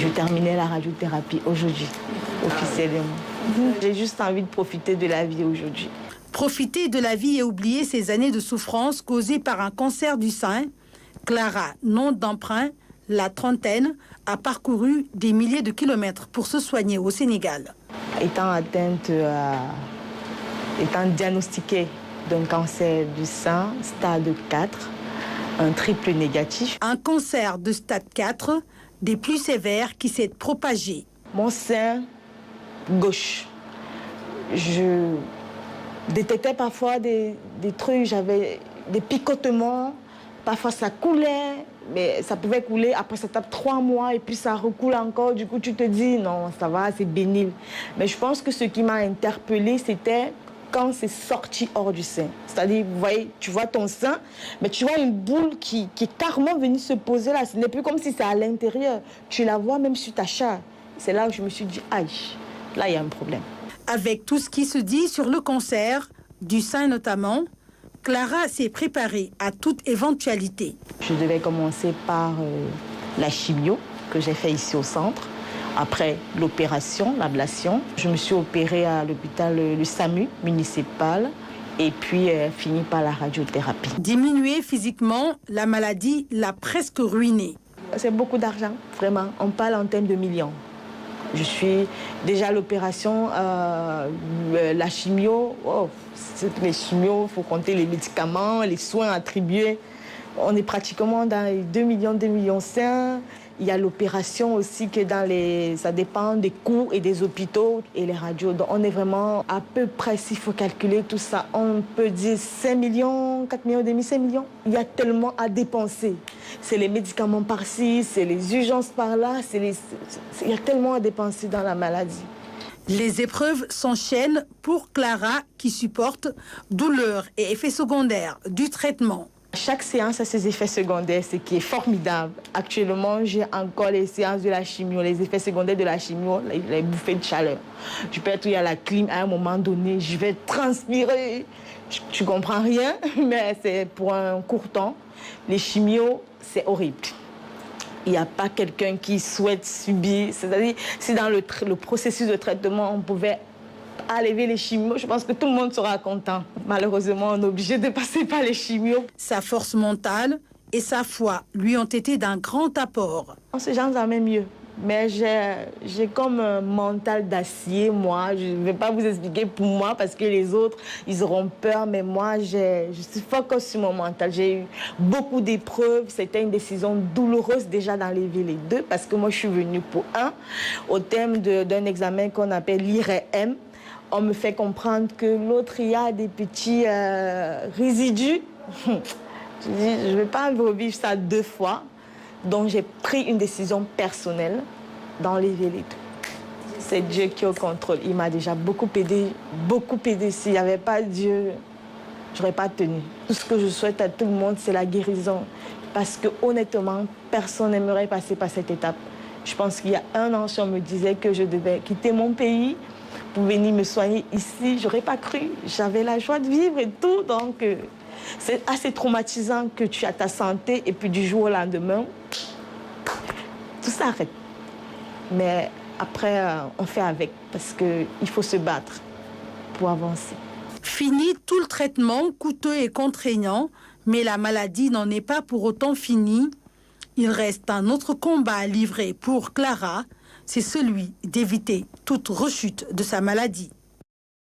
je terminais la radiothérapie aujourd'hui, officiellement. J'ai juste envie de profiter de la vie aujourd'hui. Profiter de la vie et oublier ces années de souffrance causées par un cancer du sein. Clara, nom d'emprunt, la trentaine, a parcouru des milliers de kilomètres pour se soigner au Sénégal. Étant diagnostiquée d'un cancer du sein, stade 4, un triple négatif. Un cancer de stade 4, des plus sévères qui s'est propagé. Mon sein gauche, je détectais parfois des trucs, j'avais des picotements, parfois ça coulait, mais ça pouvait couler, après ça tape 3 mois et puis ça recoule encore, du coup tu te dis non, ça va, c'est bénil. Mais je pense que ce qui m'a interpellée, c'était quand c'est sorti hors du sein. C'est-à-dire, vous voyez, tu vois ton sein, mais tu vois une boule qui est carrément venue se poser là. Ce n'est plus comme si c'est à l'intérieur. Tu la vois même sur ta chair. C'est là où je me suis dit, aïe, là il y a un problème. Avec tout ce qui se dit sur le cancer, du sein notamment, Clara s'est préparée à toute éventualité. Je devais commencer par la chimio que j'ai fait ici au centre. Après l'opération, l'ablation, je me suis opérée à l'hôpital le SAMU municipal et puis fini par la radiothérapie. Diminuée physiquement, la maladie l'a presque ruinée. C'est beaucoup d'argent, vraiment. On parle en termes de millions. Je suis déjà à l'opération, la chimio. Oh, les chimios, il faut compter les médicaments, les soins attribués. On est pratiquement dans les 2 millions, 2,5 millions. Il y a l'opération aussi que ça dépend des coûts et des hôpitaux et les radios. Donc on est vraiment à peu près, s'il faut calculer tout ça, on peut dire 5 millions, 4 millions, demi, 5 millions. Il y a tellement à dépenser. C'est les médicaments par-ci, c'est les urgences par-là, il y a tellement à dépenser dans la maladie. Les épreuves s'enchaînent pour Clara qui supporte douleurs et effets secondaires du traitement. Chaque séance a ses effets secondaires, ce qui est formidable. Actuellement, j'ai encore les séances de la chimio, les effets secondaires de la chimio, les bouffées de chaleur. Je peux être il y a la clim, à un moment donné, je vais transpirer. Tu comprends rien, mais c'est pour un court temps. Les chimios, c'est horrible. Il n'y a pas quelqu'un qui souhaite subir. C'est-à-dire, si dans le processus de traitement, on pouvait enlever les chimios, je pense que tout le monde sera content. Malheureusement, on est obligé de passer par les chimios. Sa force mentale et sa foi lui ont été d'un grand apport. Ces gens en même mieux. Mais j'ai comme un mental d'acier, moi. Je ne vais pas vous expliquer pour moi parce que les autres, ils auront peur. Mais moi, je suis focus sur mon mental. J'ai eu beaucoup d'épreuves. C'était une décision douloureuse déjà d'enlever les deux parce que moi, je suis venue pour un. Au terme d'un examen qu'on appelle l'IREM, on me fait comprendre que l'autre, il y a des petits résidus. Je dis, je ne vais pas revivre ça 2 fois. Donc, j'ai pris une décision personnelle d'enlever les deux. C'est Dieu qui est au contrôle. Il m'a déjà beaucoup aidé, beaucoup aidé. S'il n'y avait pas Dieu, je n'aurais pas tenu. Tout ce que je souhaite à tout le monde, c'est la guérison. Parce que honnêtement, personne n'aimerait passer par cette étape. Je pense qu'il y a 1 an, si on me disait que je devais quitter mon pays pour venir me soigner ici, je n'aurais pas cru. J'avais la joie de vivre et tout. Donc, c'est assez traumatisant que tu as ta santé et puis du jour au lendemain, tout s'arrête. Mais après, on fait avec parce qu'il faut se battre pour avancer. Fini tout le traitement coûteux et contraignant, mais la maladie n'en est pas pour autant finie. Il reste un autre combat à livrer pour Clara, c'est celui d'éviter toute rechute de sa maladie.